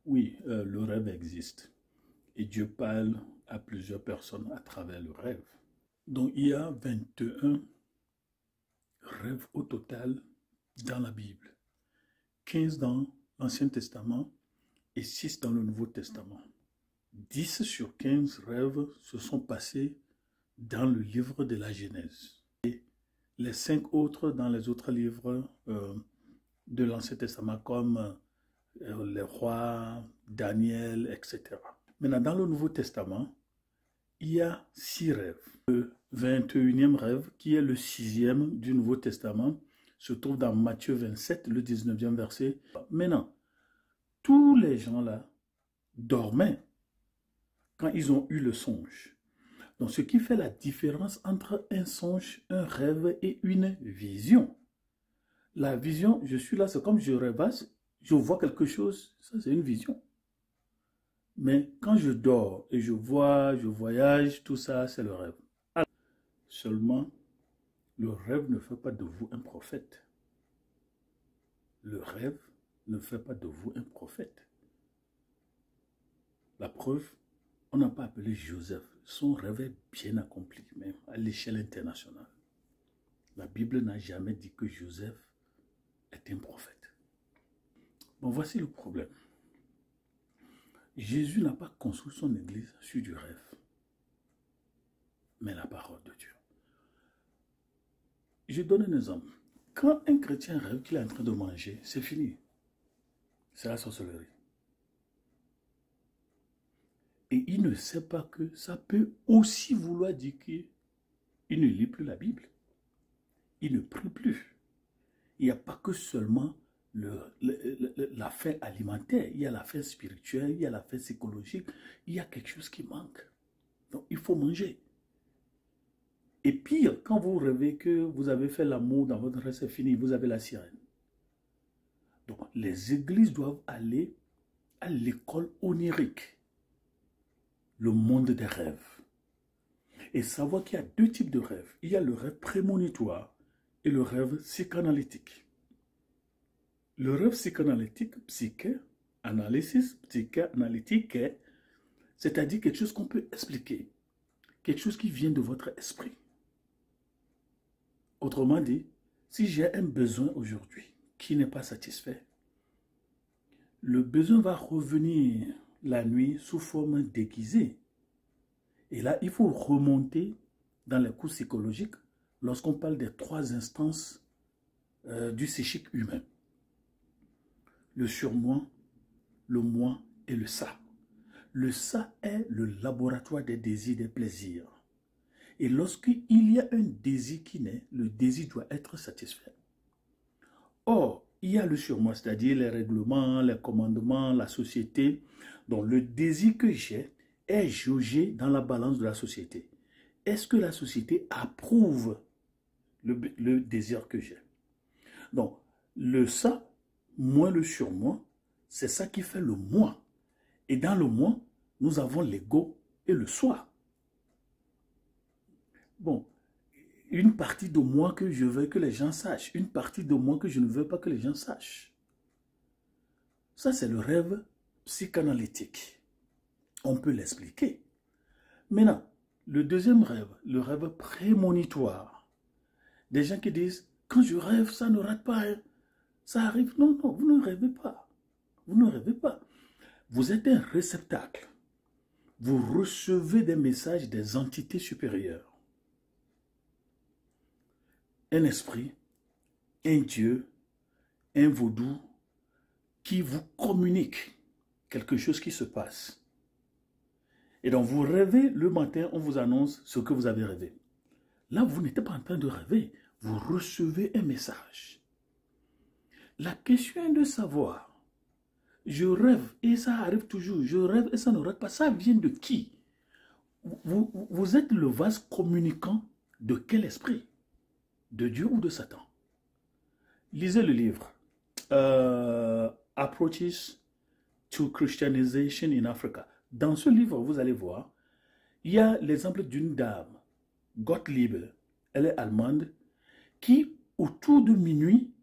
Oui, le rêve existe et Dieu parle à plusieurs personnes à travers le rêve. Donc il y a 21 rêves au total dans la Bible, 15 dans l'Ancien Testament et 6 dans le Nouveau Testament. 10 sur 15 rêves se sont passés dans le livre de la Genèse. Et les 5 autres dans les autres livres de l'Ancien Testament comme les rois, Daniel, etc. Maintenant, dans le Nouveau Testament, il y a 6 rêves. Le 21e rêve, qui est le 6e du Nouveau Testament, se trouve dans Matthieu 27, le 19e verset. Maintenant, tous les gens là dormaient quand ils ont eu le songe. Donc, ce qui fait la différence entre un songe, un rêve et une vision. La vision, je suis là, c'est comme je rêvasse, je vois quelque chose, ça c'est une vision. Mais quand je dors et je vois, je voyage, tout ça, c'est le rêve. Alors, seulement, le rêve ne fait pas de vous un prophète. Le rêve ne fait pas de vous un prophète. La preuve, on n'a pas appelé Joseph. Son rêve est bien accompli, même à l'échelle internationale. La Bible n'a jamais dit que Joseph est un prophète. Bon, voici le problème. Jésus n'a pas construit son église sur du rêve, mais la parole de Dieu. Je donne un exemple. Quand un chrétien rêve qu'il est en train de manger, c'est fini. C'est la sorcellerie. Et il ne sait pas que ça peut aussi vouloir dire qu'il ne lit plus la Bible. Il ne prie plus. Il n'y a pas que seulement la faim alimentaire, il y a la faim spirituelle, il y a la faim psychologique, il y a quelque chose qui manque. Donc il faut manger. Et pire, quand vous rêvez que vous avez fait l'amour dans votre rêve, c'est fini, vous avez la sirène. Donc les églises doivent aller à l'école onirique, le monde des rêves. Et savoir qu'il y a deux types de rêves. Il y a le rêve prémonitoire et le rêve psychanalytique. Le rêve psychanalytique, psychanalytique, c'est-à-dire quelque chose qu'on peut expliquer, quelque chose qui vient de votre esprit. Autrement dit, si j'ai un besoin aujourd'hui qui n'est pas satisfait, le besoin va revenir la nuit sous forme déguisée. Et là, il faut remonter dans les cours psychologiques lorsqu'on parle des 3 instances du psychique humain. Le surmoi, le moi et le ça. Le ça est le laboratoire des désirs, des plaisirs. Et lorsqu'il y a un désir qui naît, le désir doit être satisfait. Or, il y a le surmoi, c'est-à-dire les règlements, les commandements, la société. Donc, le désir que j'ai est jaugé dans la balance de la société. Est-ce que la société approuve le désir que j'ai? Donc, le ça, moins le surmoi, c'est ça qui fait le moi. Et dans le moi, nous avons l'ego et le soi. Bon, une partie de moi que je veux que les gens sachent, une partie de moi que je ne veux pas que les gens sachent. Ça, c'est le rêve psychanalytique. On peut l'expliquer. Maintenant, le deuxième rêve, le rêve prémonitoire. Des gens qui disent, quand je rêve, ça ne rate pas. Hein. Ça arrive. Non, non, vous ne rêvez pas. Vous ne rêvez pas. Vous êtes un réceptacle. Vous recevez des messages des entités supérieures. Un esprit, un Dieu, un vaudou qui vous communique quelque chose qui se passe. Et donc vous rêvez le matin, on vous annonce ce que vous avez rêvé. Là, vous n'êtes pas en train de rêver, vous recevez un message. La question est de savoir, je rêve et ça arrive toujours, je rêve et ça ne rate pas, ça vient de qui? Vous êtes le vase communicant de quel esprit? De Dieu ou de Satan? Lisez le livre Approaches to Christianization in Africa. Dans ce livre, vous allez voir, il y a l'exemple d'une dame, Gottlieb, elle est allemande, qui, autour de minuit,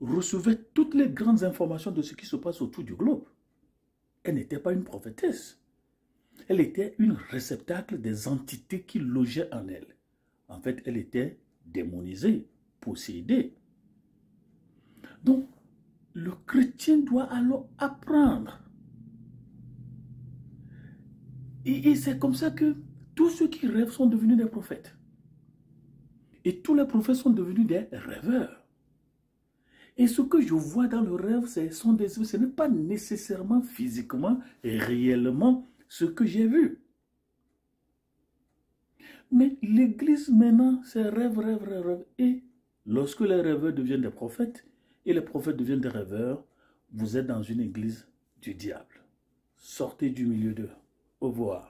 recevait toutes les grandes informations de ce qui se passe autour du globe. elle n'était pas une prophétesse. Elle était une réceptacle des entités qui logeaient en elle. En fait, elle était démonisée, possédée. Donc, le chrétien doit alors apprendre. Et c'est comme ça que tous ceux qui rêvent sont devenus des prophètes. Et tous les prophètes sont devenus des rêveurs. Et ce que je vois dans le rêve, ce n'est pas nécessairement physiquement et réellement ce que j'ai vu. Mais l'Église maintenant, c'est rêve, rêve, rêve, rêve. Et lorsque les rêveurs deviennent des prophètes et les prophètes deviennent des rêveurs, vous êtes dans une église du diable. Sortez du milieu d'eux. Au revoir.